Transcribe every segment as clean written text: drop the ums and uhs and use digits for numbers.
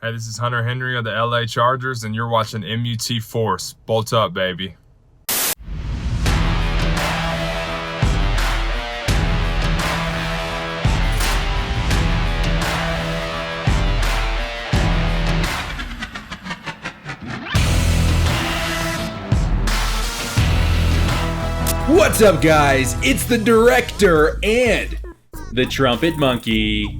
Hey, this is Hunter Henry of the LA Chargers, and you're watching MUT Force. Bolt up, baby. What's up, guys? It's the director and the Trumpetmonkey.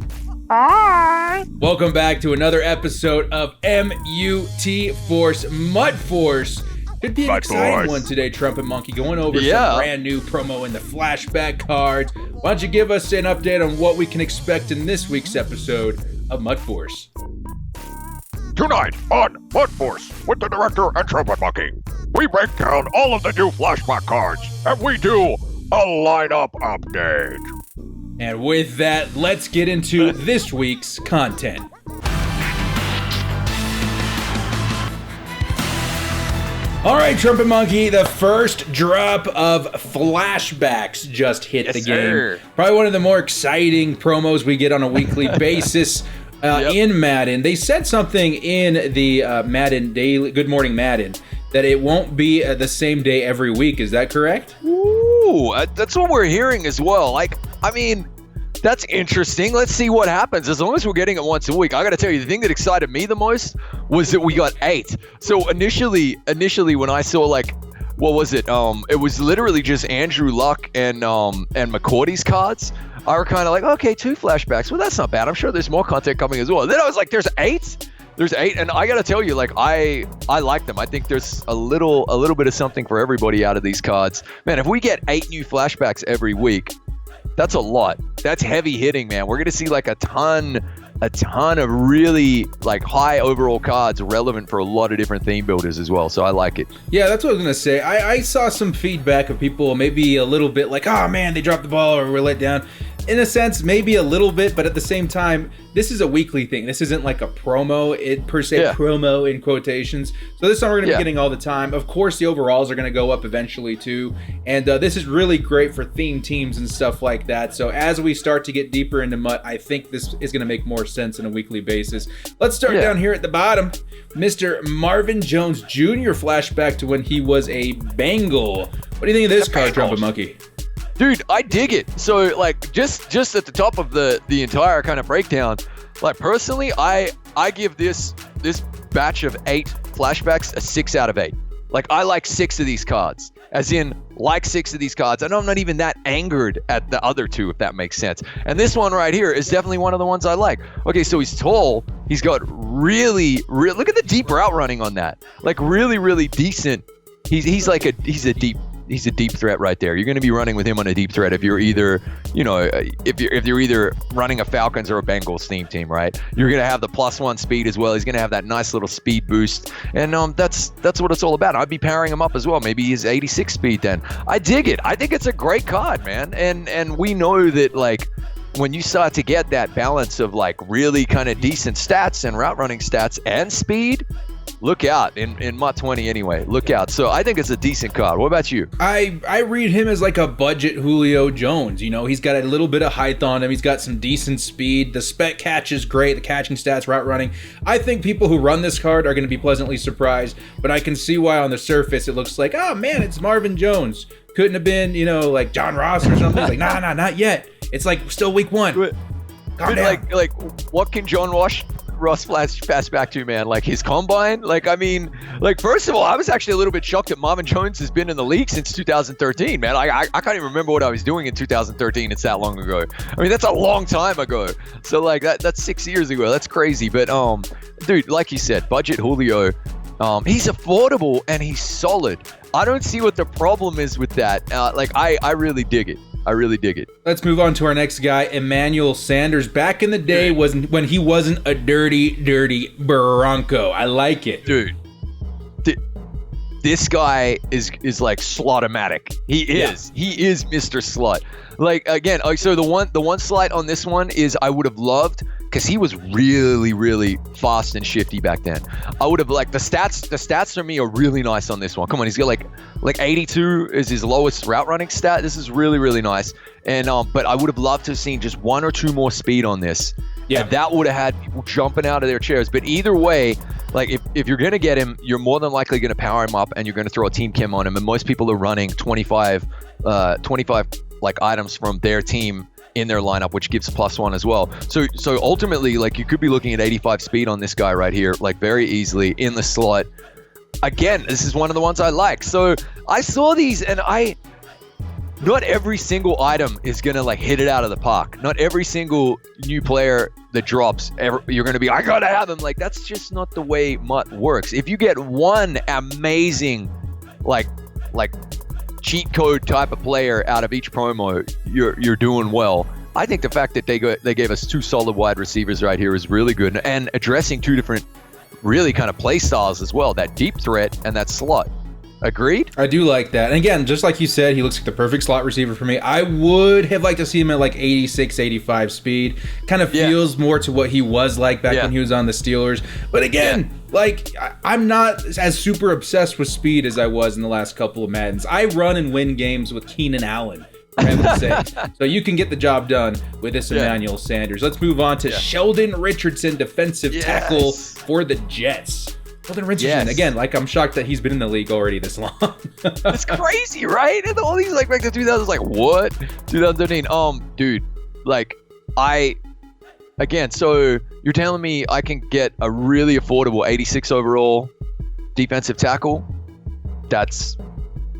Hi. Welcome back to another episode of MUT Force, MUT Force. Could be an exciting one today, Trumpetmonkey, going over some brand new promo in the flashback cards. Why don't you give us an update on what we can expect in this week's episode of MUT Force? Tonight on MUT Force with the director and Trumpetmonkey, we break down all of the new flashback cards and we do a lineup update. And with that, let's get into this week's content. All right, Trumpetmonkey, the first drop of Flashbacks just hit the game. Sir. Probably one of the more exciting promos we get on a weekly basis in Madden. They said something in the Madden Daily, Good Morning Madden, that it won't be the same day every week. Is that correct? Ooh, that's what we're hearing as well. That's interesting. Let's see what happens. As long as we're getting it once a week. I got to tell you, the thing that excited me the most was that we got 8. So initially when I saw what was it? It was literally just Andrew Luck and McCourty's cards. I were kind of like, okay, 2 flashbacks. Well, that's not bad. I'm sure there's more content coming as well. And then I was like, there's 8? There's 8, and I gotta tell you, I like them. I think there's a little bit of something for everybody out of these cards. Man, if we get 8 new flashbacks every week, that's a lot. That's heavy hitting, man. We're gonna see a ton of really high overall cards relevant for a lot of different theme builders as well. So I like it. Yeah, that's what I was gonna say. I saw some feedback of people maybe a little bit like, oh man, they dropped the ball or we're let down. In a sense, maybe a little bit, but at the same time, this is a weekly thing. This isn't like a promo, promo in quotations. So this is something we're going to be getting all the time. Of course, the overalls are going to go up eventually too. And this is really great for theme teams and stuff like that. So as we start to get deeper into MUT, I think this is going to make more sense on a weekly basis. Let's start down here at the bottom. Mr. Marvin Jones Jr. flashback to when he was a Bengal. What do you think of this card, Trumpetmonkey? Dude, I dig it. So just at the top of the entire kind of breakdown, personally, I give this batch of 8 flashbacks a 6 out of 8. I like 6 of these cards, as in 6 of these cards. I know I'm not even that angered at the other 2, if that makes sense. And this one right here is definitely one of the ones I like. Okay, so he's tall. He's got really look at the deep route running on that. Really decent. He's a deep threat right there. You're going to be running with him on a deep threat if you're either, if you're either running a Falcons or a Bengals theme team, right? You're going to have the +1 speed as well. He's going to have that nice little speed boost, and that's what it's all about. I'd be powering him up as well. Maybe he's 86 speed then. I dig it. I think it's a great card, man. And we know that when you start to get that balance of really kind of decent stats and route running stats and speed, look out in MUT 20 anyway. Look out. So I think it's a decent card. What about you? I read him as a budget Julio Jones. He's got a little bit of height on him. He's got some decent speed. The spec catch is great. The catching stats, route running. I think people who run this card are going to be pleasantly surprised, but I can see why on the surface it looks like, oh man, it's Marvin Jones. Couldn't have been, John Ross or something. Nah, not yet. It's still week 1. Calm down. What can John Ross fast back to, man? His combine? First of all, I was actually a little bit shocked that Marvin Jones has been in the league since 2013, man. I can't even remember what I was doing in 2013. It's that long ago. I mean, that's a long time ago. So that's 6 years ago. That's crazy. But dude, like you said, budget Julio, he's affordable and he's solid. I don't see what the problem is with that. I really dig it. I really dig it. Let's move on to our next guy, Emmanuel Sanders. Back in the day when he wasn't a dirty Bronco. I like it. Dude, this guy is Slotomatic. He is. Yeah. He is Mr. Slot. Again, so the one slight on this one is I would have loved, because he was really fast and shifty back then. I would have the stats for me are really nice on this one. Come on, he's got like 82 is his lowest route running stat. This is really nice. And but I would have loved to have seen just 1 or 2 more speed on this. Yeah. And that would have had people jumping out of their chairs. But either way, like if you're going to get him, you're more than likely going to power him up and you're going to throw a team chem on him. And most people are running 25 like items from their team in their lineup, which gives +1 as well. So ultimately, like you could be looking at 85 speed on this guy right here, like very easily in the slot. Again, this is one of the ones I like. So I saw these and not every single item is going to like hit it out of the park. Not every single new player that drops, you're going to be, I got to have him. Like, that's just not the way MUT works. If you get one amazing, like cheat code type of player out of each promo, you're doing well. I think the fact that they gave us 2 solid wide receivers right here is really good, and addressing 2 different really kind of play styles as well, that deep threat and that slot. Agreed? I do like that. And again, just like you said, he looks like the perfect slot receiver for me. I would have liked to see him at like 86, 85 speed. Kind of feels more to what he was like back when he was on the Steelers. But again, like I'm not as super obsessed with speed as I was in the last couple of Maddens. I run and win games with Keenan Allen, for heaven's sake. So you can get the job done with this Emmanuel Sanders. Let's move on to Sheldon Richardson, defensive tackle for the Jets. Sheldon Richardson, again, like I'm shocked that he's been in the league already this long. It's crazy, right? And all these like back to 2000s, like what? 2013. Dude, like so you're telling me I can get a really affordable 86 overall defensive tackle? That's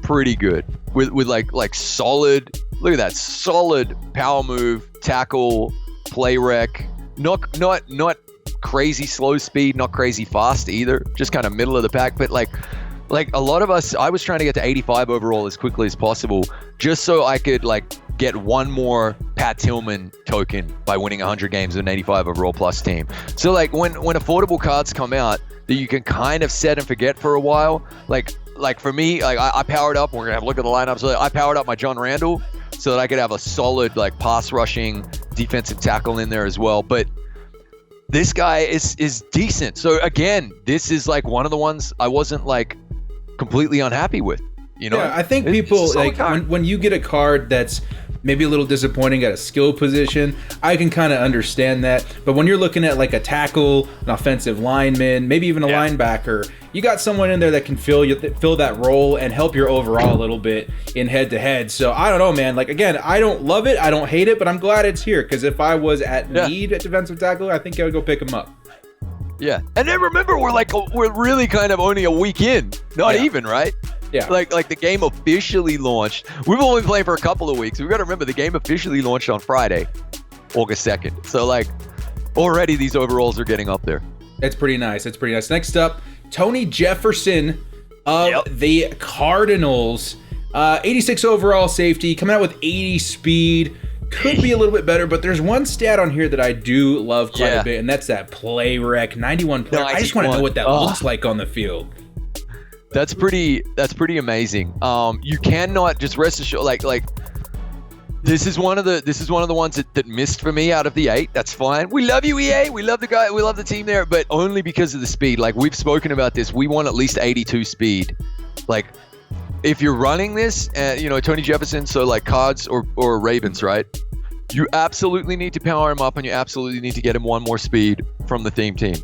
pretty good. With like solid, look at that, solid power move, tackle, play rec, not crazy slow speed, not crazy fast either, just kind of middle of the pack. But like a lot of us, I was trying to get to 85 overall as quickly as possible just so I could like get one more Pat Tillman token by winning 100 games with an 85 overall plus team. So like when affordable cards come out that you can kind of set and forget for a while, like for me, like I powered up, we're gonna have a look at the lineup, so I powered up my John Randall so that I could have a solid like pass rushing defensive tackle in there as well. But this guy is decent. So again, this is like one of the ones I wasn't like completely unhappy with. You know, I think people like when you get a card that's maybe a little disappointing at a skill position, I can kind of understand that. But when you're looking at like a tackle, an offensive lineman, maybe even a linebacker, you got someone in there that can fill that role and help your overall a little bit in head-to-head. So I don't know, man. Like, again, I don't love it. I don't hate it, but I'm glad it's here because if I was at need at defensive tackle, I think I would go pick him up. Yeah. And then remember, we're really kind of only a week in. Not even, right? Yeah. Like the game officially launched. We've only been playing for a couple of weeks. We've got to remember the game officially launched on Friday, August 2nd. So like already these overalls are getting up there. It's pretty nice. It's pretty nice. Next up, Tony Jefferson of the Cardinals. 86 overall safety, coming out with 80 speed. Could be a little bit better, but there's one stat on here that I do love quite a bit, and that's that play rec. 91 play. I just want to know what that looks like on the field. That's pretty amazing. You cannot just rest assured like this is one of the ones that missed for me out of the 8. That's fine. We love you, EA. We love the guy. We love the team there, but only because of the speed. Like we've spoken about this. We want at least 82 speed. Like if you're running this, Tony Jefferson, so like Cards or Ravens, right? You absolutely need to power him up, and you absolutely need to get him one more speed from the theme team.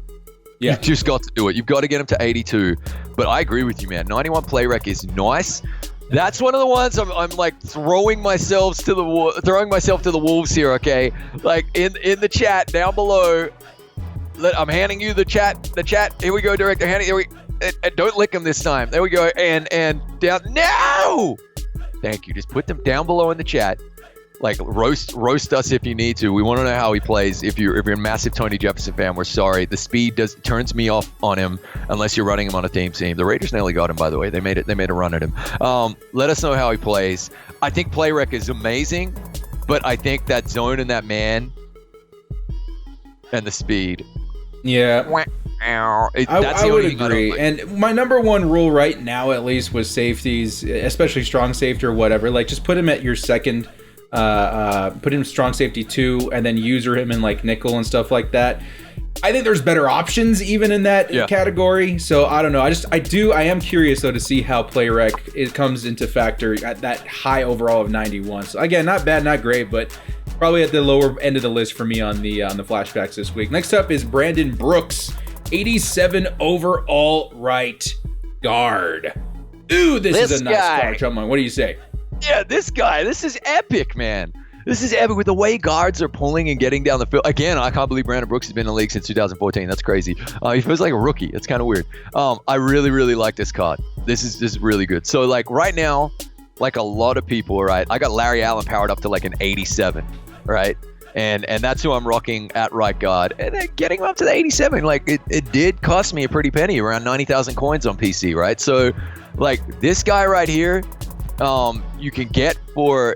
Yeah. You've just got to do it. You've got to get him to 82. But I agree with you, man. 91 play rec is nice. That's one of the ones I'm like throwing myself to the wolves here, okay? Like in the chat down below, I'm handing you the chat. Here we go, director. And don't lick them this time. There we go. And down. No! Thank you. Just put them down below in the chat. Like roast us if you need to. We want to know how he plays. If you're a massive Tony Jefferson fan, we're sorry. The speed turns me off on him unless you're running him on a team. The Raiders nearly got him, by the way. They made a run at him. Let us know how he plays. I think play rec is amazing, but I think that zone and that man and the speed. Yeah. I would agree. And my number one rule right now, at least, with safeties, especially strong safety or whatever, like just put him at your second. Put him strong safety 2 and then user him in like nickel and stuff like that. I think there's better options even in that category. So I don't know. I am curious though to see how play rec comes into factor at that high overall of 91. So again, not bad, not great, but Probably at the lower end of the list for me on the flashbacks this week. Next up is Brandon Brooks, 87 overall right guard. Ooh, this is a nice card, Trumpetmonkey. What do you say? Yeah, this guy. This is epic, man. This is epic with the way guards are pulling and getting down the field. Again, I can't believe Brandon Brooks has been in the league since 2014. That's crazy. He feels like a rookie. It's kind of weird. I really, really like this card. This is really good. So, like, right now, like a lot of people, right, I got Larry Allen powered up to like an 87, right? And that's who I'm rocking at right guard. And then getting him up to the 87, like, it did cost me a pretty penny, around 90,000 coins on PC, right? So, like, this guy right here, you can get for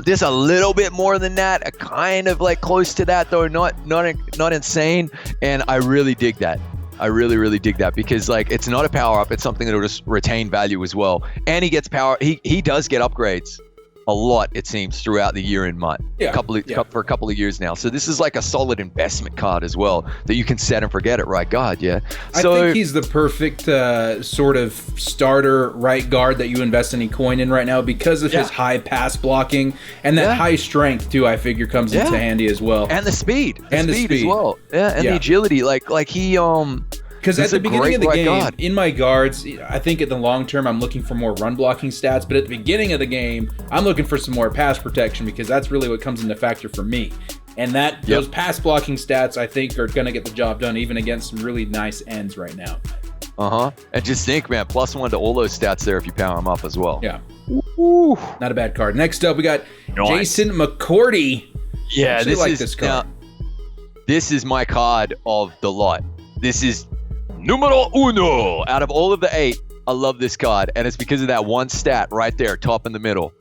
just a little bit more than that, kind of like close to that though, not insane. And I really dig that. I really, really dig that because like it's not a power up, it's something that will just retain value as well. And he gets power. He does get upgrades a lot, it seems, throughout the year in MUT. For a couple of years now. So this is like a solid investment card as well that you can set and forget at right guard. Yeah. So, I think he's the perfect sort of starter right guard that you invest any coin in right now because of his high pass blocking and that high strength too. I figure comes into handy as well, and the speed, as well. Yeah, and the agility. Like he Because at the beginning of the game, in my guards, I think in the long term, I'm looking for more run blocking stats. But at the beginning of the game, I'm looking for some more pass protection because that's really what comes into factor for me. And those pass blocking stats, I think, are going to get the job done even against some really nice ends right now. And just think, man, +1 to all those stats there if you power them up as well. Yeah. Ooh. Not a bad card. Next up, we got Jason McCourty. Yeah, this card. This is my card of the lot. This is numero uno out of all of the 8. I love this card, and it's because of that one stat right there, top in the middle.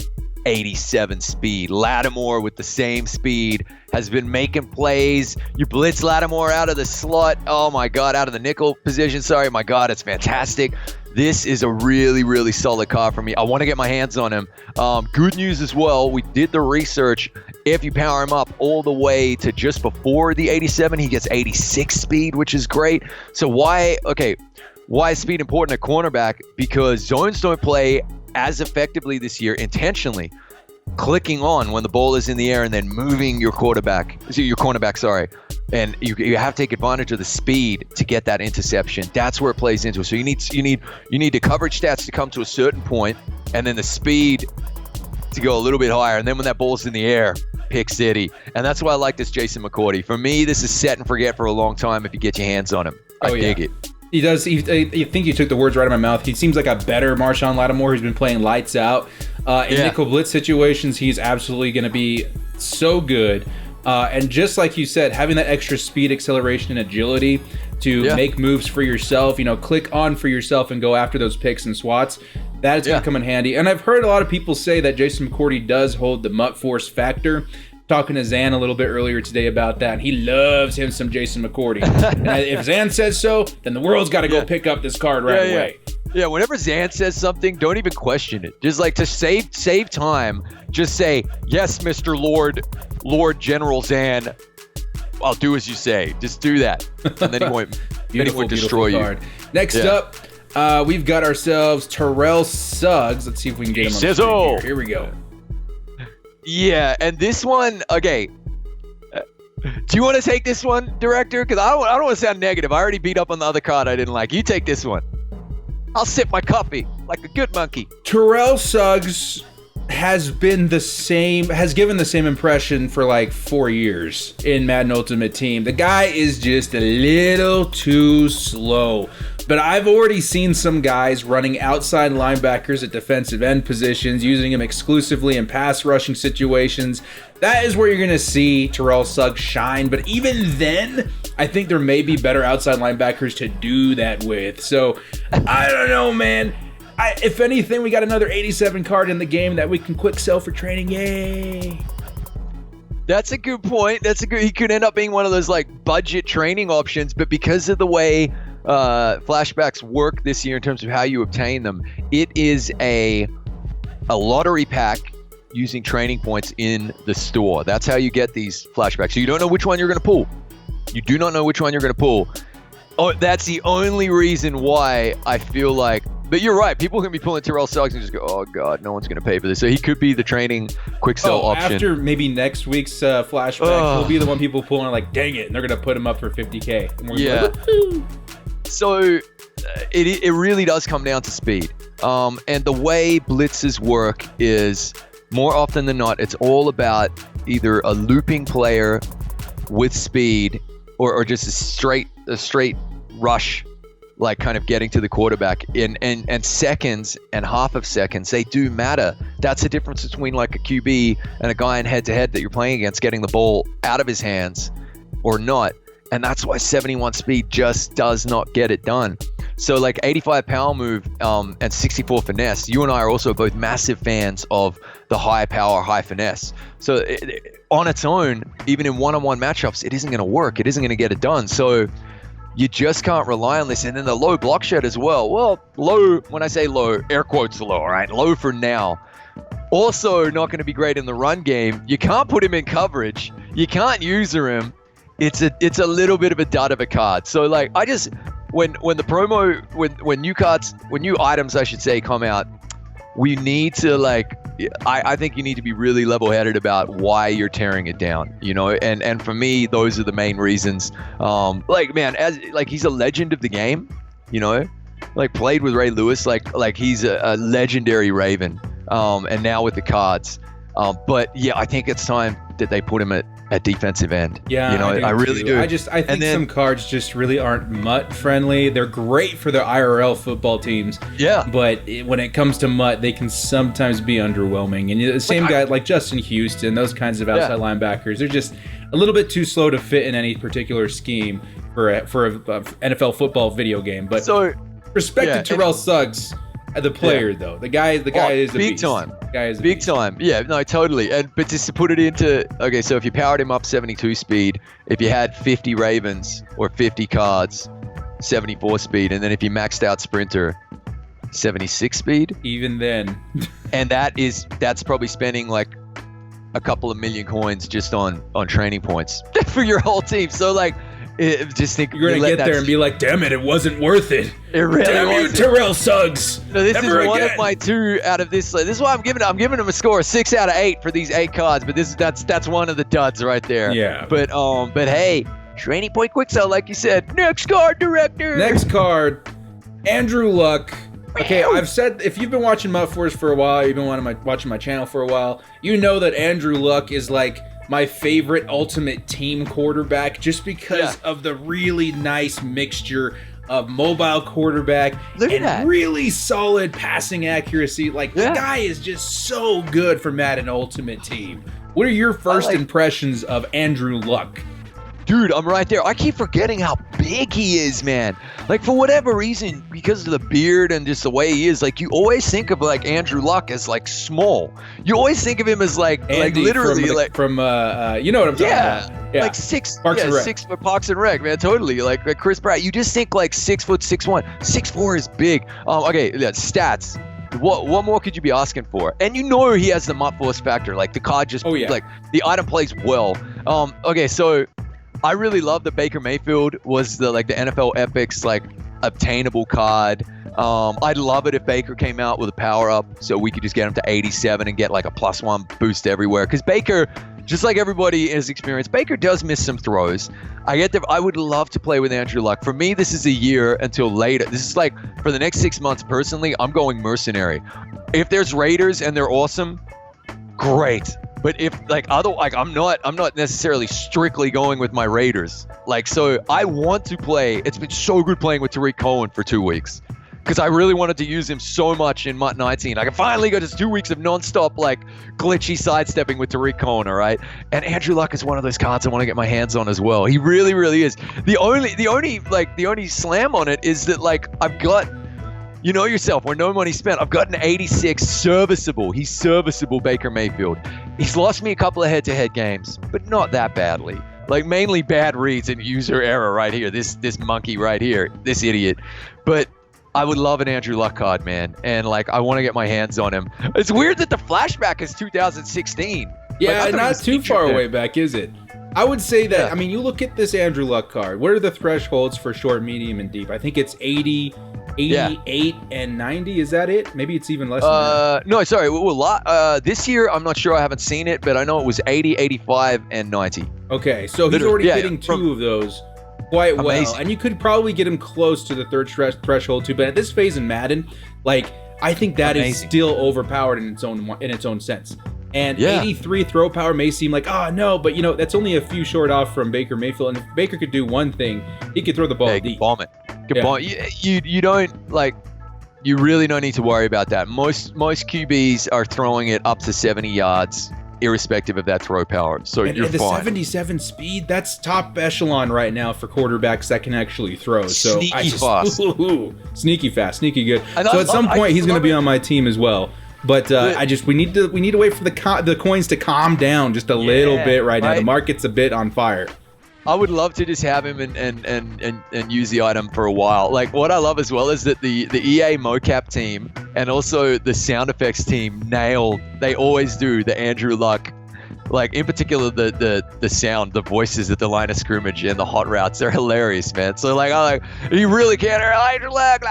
87 speed. Lattimore with the same speed has been making plays. You blitz Lattimore out of the slot. Oh my God, out of the nickel position. Sorry, my God, it's fantastic. This is a really, really solid card for me. I want to get my hands on him. Good news as well. We did the research. If you power him up all the way to just before the 87, he gets 86 speed, which is great. So why is speed important at cornerback? Because zones don't play as effectively this year intentionally. Clicking on when the ball is in the air and then moving your cornerback, sorry. And you have to take advantage of the speed to get that interception. That's where it plays into it. So you need the coverage stats to come to a certain point, and then the speed to go a little bit higher. And then when that ball's in the air, pick city. And that's why I like this Jason McCourty. For me, this is set and forget for a long time if you get your hands on him. I dig it. He does. I think you took the words right out of my mouth. He seems like a better Marshawn Lattimore who's been playing lights out. In nickel blitz situations, he's absolutely going to be so good. And just like you said, having that extra speed, acceleration, and agility to make moves for yourself, click on for yourself and go after those picks and swats, that is going to come in handy. And I've heard a lot of people say that Jason McCourty does hold the MUT force factor. Talking to Zan a little bit earlier today about that, and he loves him some Jason McCourty. And if Zan says so, then the world's got to go pick up this card right away. Yeah, whenever Zan says something, don't even question it. Just like to save time, just say, yes, Mr. Lord General Zan, I'll do as you say. Just do that. And then he won't destroy you. Card. Next up, we've got ourselves Terrell Suggs. Let's see if we can get him on the screen here. Here we go. Yeah, and this one, okay. Do you want to take this one, director? Because I don't want to sound negative. I already beat up on the other card I didn't like. You take this one. I'll sip my coffee like a good monkey. Terrell Suggs has given the same impression for like 4 years in Madden Ultimate Team. The guy is just a little too slow. But I've already seen some guys running outside linebackers at defensive end positions, using him exclusively in pass rushing situations. That is where you're going to see Terrell Suggs shine. But even then, I think there may be better outside linebackers to do that with. So, I don't know, man. If anything, we got another 87 card in the game that we can quick sell for training. Yay! That's a good point. He could end up being one of those like budget training options, but because of the way flashbacks work this year in terms of how you obtain them, it is a lottery pack using training points in the store. That's how you get these flashbacks. So you don't know which one you're going to pull. You do not know which one you're going to pull. Oh, that's the only reason why I feel like But you're right. People can be pulling Terrell Suggs and just go, oh, God, no one's going to pay for this. So he could be the training quick sell option. After maybe next week's flashback, he'll be the one people pulling like, dang it, and they're going to put him up for 50K. And we're like, woo-hoo. So it really does come down to speed. And the way blitzes work is more often than not, it's all about either a looping player with speed or just a straight rush, like kind of getting to the quarterback and seconds and half of seconds, they do matter. That's the difference between like a QB and a guy in head-to-head that you're playing against getting the ball out of his hands or not. And that's why 71 speed just does not get it done. So like 85 power move and 64 finesse, you and I are also both massive fans of the high power, high finesse. So on its own, even in one-on-one matchups, it isn't going to work. It isn't going to get it done. So you just can't rely on this. And then the low block shed as well. Well, low, when I say low, air quotes low, all right? Low for now. Also not going to be great in the run game. You can't put him in coverage. You can't user him. It's a little bit of a dud of a card. So like I just when the promo when new items I should say come out, we need to like I think you need to be really level-headed about why you're tearing it down, you know, and for me those are the main reasons. Like man, as like he's a legend of the game, you know, like played with Ray Lewis, like he's a legendary Raven, and now with the cards. But yeah, I think it's time that they put him at defensive end. Yeah, you know, I really do. I think some cards just really aren't MUT friendly. They're great for the IRL football teams. Yeah. But when it comes to MUT, they can sometimes be underwhelming. And the same guy like Justin Houston, those kinds of outside linebackers, they're just a little bit too slow to fit in any particular scheme for a NFL football video game. But so, respect to Terrell Suggs. The player though, the guy is a big beast. time. The guy is a big beast. time. Yeah, no, totally. But just to put it into so if you powered him up 72 speed, if you had 50 Ravens or 50 cards, 74 speed, and then if you maxed out Sprinter, 76 speed. Even then, and that's probably spending like a couple of million coins just on training points for your whole team. So like. Just think you're gonna get there and be like, "Damn it, it wasn't worth it." It really Damn wasn't. you, Terrell Suggs. So this is one of my 2 out of this. This is why I'm giving him a score of 6 out of 8 for these 8 cards. But that's one of the duds right there. Yeah. But hey, training point quick sell, like you said. Next card, director. Next card, Andrew Luck. Okay, I've said if you've been watching MUT Force for a while, you've been watching my channel for a while, you know that Andrew Luck is like my favorite ultimate team quarterback just because of the really nice mixture of mobile quarterback and really solid passing accuracy. Like the guy is just so good for Madden Ultimate Team. What are your first impressions of Andrew Luck? Dude, I'm right there. I keep forgetting how big he is, man. Like, for whatever reason, because of the beard and just the way he is, like, you always think of, like, Andrew Luck as, like, small. You always think of him as, like literally, from you know what I'm talking about. Yeah. Like 6 Parks and Rec. 6 foot Parks and Rec, man, totally. Like Chris Pratt. You just think, like, 6 foot, 6'1". 6'4" is big. Stats. What more could you be asking for? And you know he has the MUT Force factor. Like, the card just, like, the item plays well. So I really love that Baker Mayfield was the NFL Epics like obtainable card. I'd love it if Baker came out with a power up so we could just get him to 87 and get like a +1 boost everywhere. Because Baker, just like everybody has experienced, Baker does miss some throws. I would love to play with Andrew Luck. For me, this is a year until later. This is like for the next 6 months. Personally, I'm going mercenary. If there's Raiders and they're awesome, great. But if I'm not necessarily strictly going with my Raiders. Like, so I want to play. It's been so good playing with Tariq Cohen for 2 weeks because I really wanted to use him so much in MUT 19. I can finally go to 2 weeks of nonstop like glitchy sidestepping with Tariq Cohen. All right, and Andrew Luck is one of those cards I want to get my hands on as well. He really, really is. The only slam on it is that like I've got. You know yourself, where no money spent. I've got an 86 serviceable. He's serviceable Baker Mayfield. He's lost me a couple of head-to-head games, but not that badly. Like mainly bad reads and user error right here. This monkey right here, this idiot. But I would love an Andrew Luck card, man. And like I want to get my hands on him. It's weird that the flashback is 2016. Yeah, like, not too far away back, is it? I would say that, I mean, you look at this Andrew Luck card. What are the thresholds for short, medium, and deep? I think it's 80, 88 and 90. Is that it? Maybe it's even less than that. No, sorry. This year, I'm not sure. I haven't seen it, but I know it was 80, 85, and 90. Okay, so he's already hitting two of those quite well. And you could probably get him close to the third threshold too. But at this phase in Madden, like, I think that is still overpowered in its own sense. And 83 throw power may seem like, oh no, but you know, that's only a few short off from Baker Mayfield. And if Baker could do one thing, he could throw the ball deep. Bomb it. You don't, like, you really don't need to worry about that. Most QBs are throwing it up to 70 yards, irrespective of that throw power. So you're and the fine. 77 speed, that's top echelon right now for quarterbacks that can actually throw. So Sneaky fast. Sneaky fast, sneaky good. And so at some point he's going to be on my team as well. But we need to wait for the coins to calm down just a little bit right now. The market's a bit on fire. I would love to just have him and use the item for a while. Like, what I love as well is that the EA mocap team and also the sound effects team they always do the Andrew Luck, like in particular the sound, the voices at the line of scrimmage and the hot routes. They're hilarious, man. So like, you really can't hear Andrew Luck,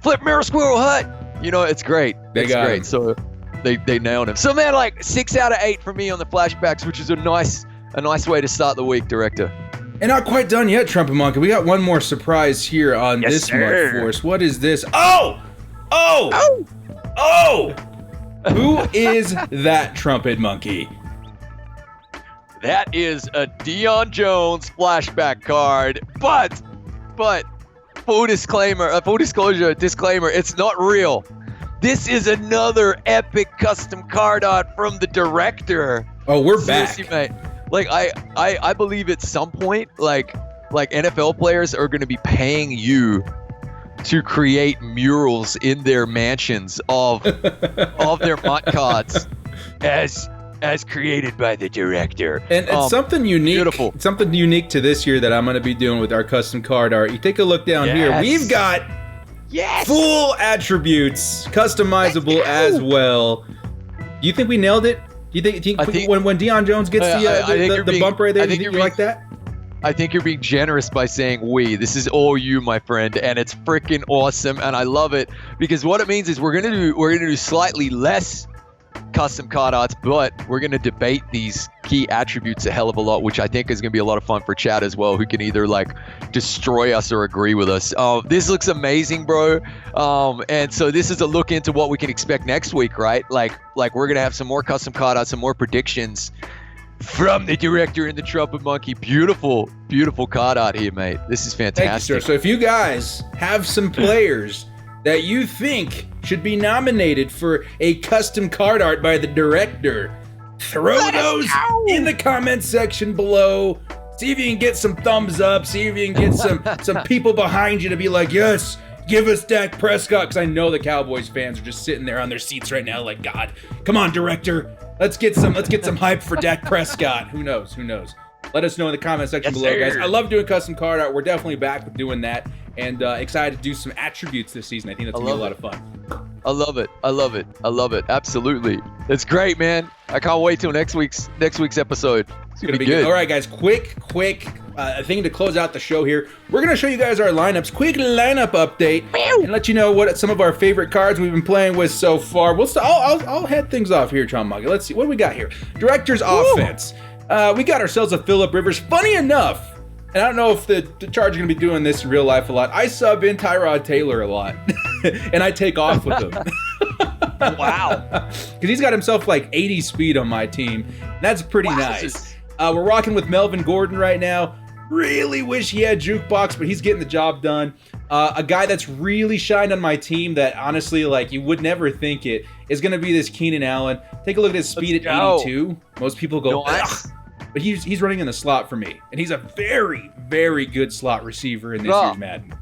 flip mirror squirrel hut. You know, it's great. It's great. Him. So they nailed him. So man, like 6 out of 8 for me on the flashbacks, which is a nice way to start the week, Director. And not quite done yet, Trumpetmonkey. We got one more surprise here on this MUT Force. What is this? Oh! Who is that, Trumpetmonkey? That is a Dion Jones flashback card, but full disclosure, it's not real. This is another epic custom card art from the director. Oh, we're back. Seriously, mate. Like, I believe at some point, like NFL players are going to be paying you to create murals in their mansions of their MUT cards as created by the director. And it's something unique. Beautiful. Something unique to this year that I'm going to be doing with our custom card art. You take a look down here. We've got full attributes, customizable as well. Do you think we nailed it? Do you think when Dion Jones gets the bump right there, do you think you like that? I think you're being generous by saying we. This is all you, my friend, and it's freaking awesome, and I love it because what it means is we're gonna do slightly less custom card arts, but we're gonna debate these key attributes a hell of a lot, which I think is gonna be a lot of fun for chat as well, who can either like destroy us or agree with us. This looks amazing, bro. And so this is a look into what we can expect next week, right? Like we're gonna have some more custom card arts, some more predictions from the director and the Trumpetmonkey. Beautiful, beautiful card art here, mate. This is fantastic. Thank you, sir. So if you guys have some players that you think should be nominated for a custom card art by the director, throw those in the comment section below. See if you can get some thumbs up. See if you can get some people behind you to be like, yes, give us Dak Prescott. Because I know the Cowboys fans are just sitting there on their seats right now like, God, come on, director. Let's get some hype for Dak Prescott. Who knows? Let us know in the comment section below, guys. I love doing custom card art. We're definitely back with doing that. And excited to do some attributes this season. I think that's going to be a lot of fun. I love it. Absolutely. It's great, man. I can't wait till next week's episode. It's going to be good. All right, guys. Quick thing to close out the show here. We're going to show you guys our lineups. Quick lineup update and let you know what some of our favorite cards we've been playing with so far. I'll head things off here, Trumpetmonkey. Let's see. What do we got here? Director's offense. We got ourselves a Phillip Rivers. Funny enough, and I don't know if the Chargers are going to be doing this in real life a lot, I sub in Tyrod Taylor a lot, and I take off with him. Wow. Because he's got himself like 80 speed on my team. That's pretty nice. We're rocking with Melvin Gordon right now. Really wish he had Jukebox, but he's getting the job done. A guy that's really shined on my team that honestly, like, you would never think it, is going to be this Keenan Allen. Take a look at his speed at 82. Most people go, ugh. But he's running in the slot for me. And he's a very, very good slot receiver in this year's Madden.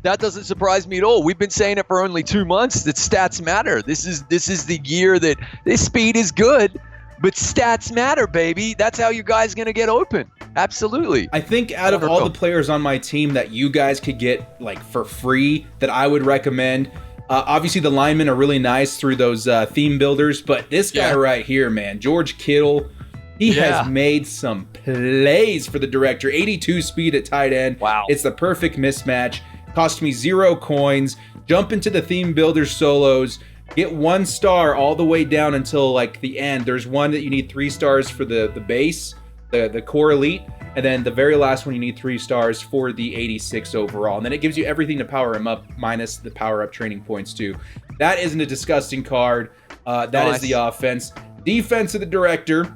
That doesn't surprise me at all. We've been saying it for only 2 months that stats matter. This is the year that this speed is good, but stats matter, baby. That's how you guys going to get open. Absolutely. I think out of all the players on my team that you guys could get like for free that I would recommend, obviously the linemen are really nice through those theme builders, but this guy right here, man, George Kittle, he has made some plays for the director. 82 speed at tight end. Wow. It's the perfect mismatch. Cost me 0 coins. jump into the theme builder solos, get 1 star all the way down until like the end. There's one that you need 3 stars for the base, the core elite, and then the very last one you need 3 stars for the 86 overall. And then it gives you everything to power him up, minus the power up training points too. That isn't a disgusting card. That is the offense. Defense of the director.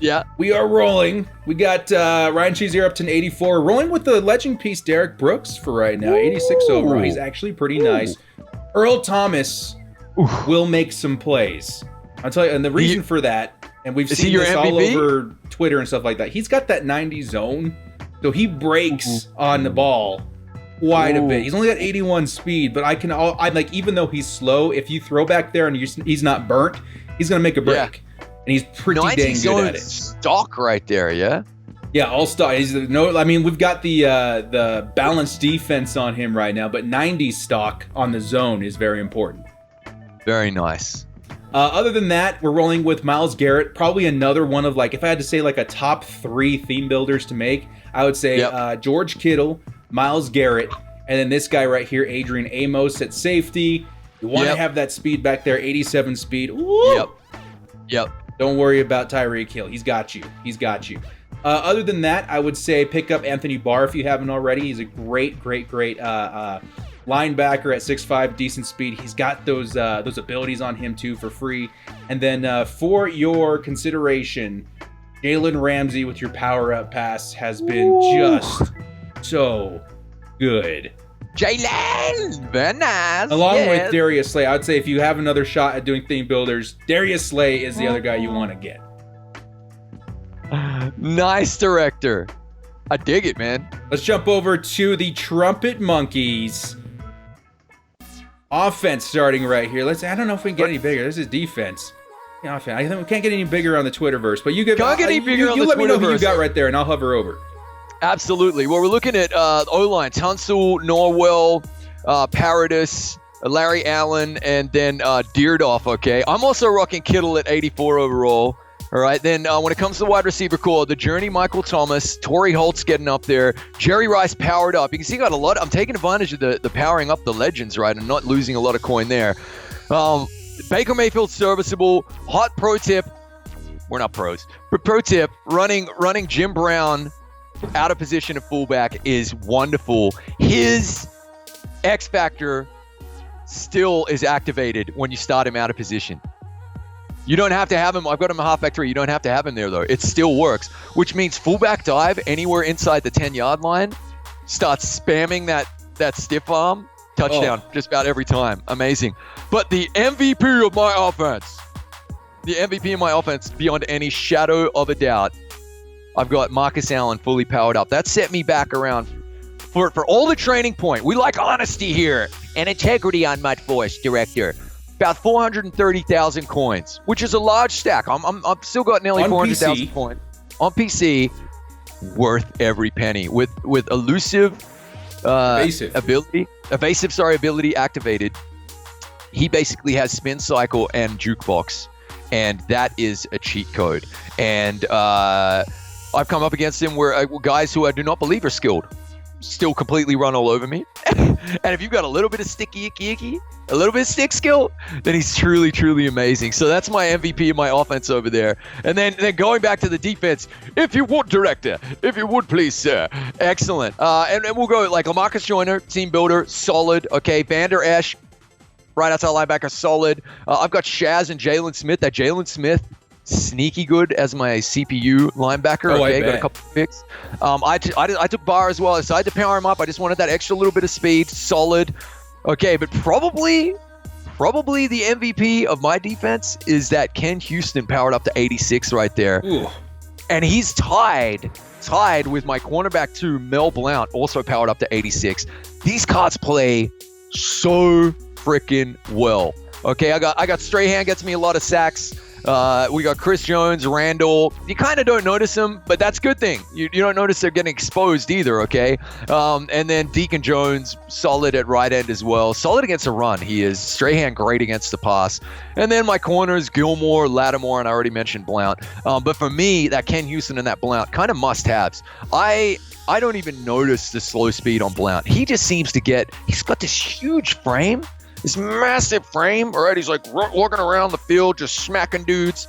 Yeah. We are rolling. We got Ryan Shazier up to an 84. Rolling with the legend piece Derek Brooks for right now. 86 overall. He's actually pretty nice. Earl Thomas will make some plays. I'll tell you, and the reason for that, and we've seen this all over Twitter and stuff like that, he's got that 90 zone, so he breaks on the ball quite a bit. He's only got 81 speed, but I like, even though he's slow, if you throw back there and he's not burnt, he's gonna make a break. Yeah. And he's pretty dang good at it. Stock right there, yeah. Yeah, all stock. I mean, we've got the balanced defense on him right now, but 90 stock on the zone is very important. Very nice. Other than that, we're rolling with Myles Garrett. Probably another one of, like, if I had to say like a top 3 theme builders to make, I would say George Kittle, Myles Garrett, and then this guy right here, Adrian Amos at safety. You want to have that speed back there, 87 speed. Woo! Yep. Don't worry about Tyreek Hill. He's got you. Other than that, I would say pick up Anthony Barr if you haven't already. He's a great linebacker at 6'5", decent speed. He's got those abilities on him too for free. And then for your consideration, Jalen Ramsey with your power-up pass has been just so good. Jalen! Very nice. Along with Darius Slay. I would say if you have another shot at doing theme builders, Darius Slay is the other guy you want to get. Nice, director. I dig it, man. Let's jump over to the Trumpet Monkeys. Offense starting right here. I don't know if we can get any bigger. This is defense. Yeah, offense. I think we can't get any bigger on the Twitterverse, but you let me know who you got right there, and I'll hover over. Absolutely. Well, we're looking at O-line, Tunsil, Norwell, Paradis, Larry Allen, and then Deardoff, okay? I'm also rocking Kittle at 84 overall. All right, then when it comes to the wide receiver core, the journey, Michael Thomas, Torrey Holt's getting up there, Jerry Rice powered up. You can see got a lot. I'm taking advantage of the powering up the legends, right, and not losing a lot of coin there. Baker Mayfield serviceable. Hot pro tip. We're not pros, but pro tip: running Jim Brown out of position at fullback is wonderful. His X factor still is activated when you start him out of position. You don't have to have him. I've got him a halfback 3. You don't have to have him there, though. It still works, which means fullback dive anywhere inside the 10-yard line, starts spamming that stiff arm, touchdown just about every time. Amazing. But the MVP of my offense, beyond any shadow of a doubt, I've got Marcus Allen fully powered up. That set me back around for all the training point. We like honesty here and integrity on MUT Force, director. About 430,000 coins, which is a large stack. I've still got nearly 400,000 coins on PC. Worth every penny with elusive ability activated. He basically has spin cycle and jukebox, and that is a cheat code. And I've come up against him where guys who I do not believe are skilled still completely run all over me. And if you've got a little bit of sticky icky, a little bit of stick skill, then he's truly, truly amazing. So that's my MVP of my offense over there. And then going back to the defense, if you would, director, if you would, please, sir. Excellent. And we'll go like Lamarcus Joyner, team builder, solid. Okay, Vander Esch, right outside linebacker, solid. I've got Shaz and Jalen Smith. That Jalen Smith, sneaky good as my CPU linebacker. Okay, got a couple of picks. I took Barr as well. I decided to power him up. I just wanted that extra little bit of speed. Solid. Okay, but probably the MVP of my defense is that Ken Houston powered up to 86 right there. Ooh. And he's tied with my cornerback 2, Mel Blount, also powered up to 86. These cards play so freaking well. Okay, I got Strahan, gets me a lot of sacks. We got Chris Jones, Randall. You kind of don't notice them, but that's a good thing. You don't notice they're getting exposed either, okay? And then Deacon Jones, solid at right end as well. Solid against the run, he is. Strahan, great against the pass. And then my corners, Gilmore, Lattimore, and I already mentioned Blount. But for me, that Ken Houston and that Blount, kind of must-haves. I I don't even notice the slow speed on Blount. He just seems to he's got this huge frame, this massive frame, right? He's like walking around the field, just smacking dudes.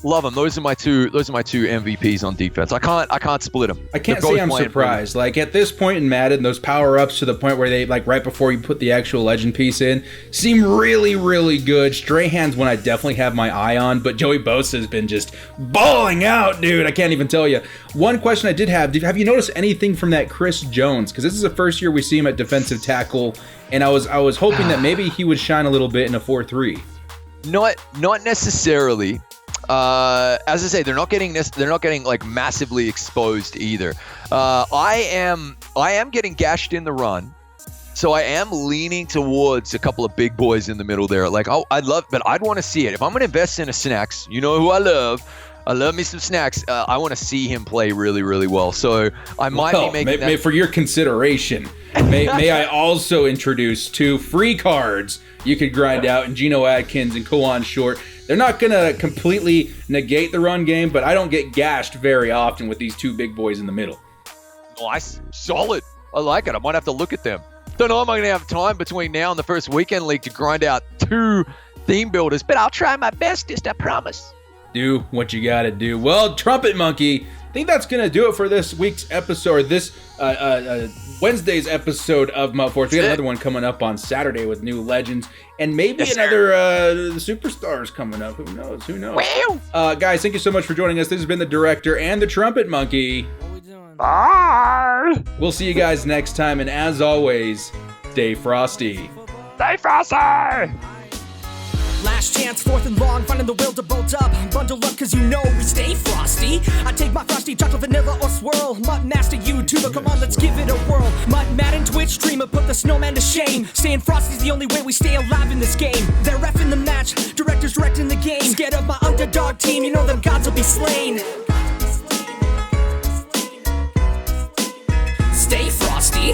Love them. Those are my two MVPs on defense. I can't split them. I can't say I'm surprised. Like at this point in Madden, those power-ups to the point where they, like right before you put the actual legend piece in, seem really, really good. Strahan's one I definitely have my eye on, but Joey Bosa has been just balling out, dude. I can't even tell you. One question I did have you noticed anything from that Chris Jones? Because this is the first year we see him at defensive tackle, and I was hoping that maybe he would shine a little bit in a 4-3. Not necessarily. As I say, they're not getting like massively exposed either. I am getting gashed in the run, so I am leaning towards a couple of big boys in the middle there. Like but I'd want to see it. If I'm gonna invest in a Snacks, you know who I love. I love me some Snacks. I want to see him play really, really well. So I might be making that. For your consideration, may I also introduce 2 free cards you could grind out in Geno Atkins and Kawan Short. They're not going to completely negate the run game, but I don't get gashed very often with these 2 big boys in the middle. Nice. Solid. I like it. I might have to look at them. Don't know if I'm going to have time between now and the first weekend league to grind out 2 theme builders, but I'll try my bestest, I promise. Do what you got to do. Well, Trumpetmonkey, I think that's going to do it for this week's episode, this Wednesday's episode of MUT Force. We got another one coming up on Saturday with new legends and maybe another superstars coming up. Who knows? Guys, thank you so much for joining us. This has been the director and the Trumpetmonkey. What we doing? Bye. We'll see you guys next time, and as always, stay frosty. Stay frosty. Last chance, 4th and long, finding the will to bolt up. Bundle up, cause you know we stay frosty. I take my frosty chocolate, vanilla, or swirl. Mutt master YouTuber, come on, let's give it a whirl. Mutt Madden Twitch streamer, put the snowman to shame. Staying frosty's the only way we stay alive in this game. They're reffing the match, directors directing the game. Scared of my underdog team, you know them gods will be slain. Stay frosty.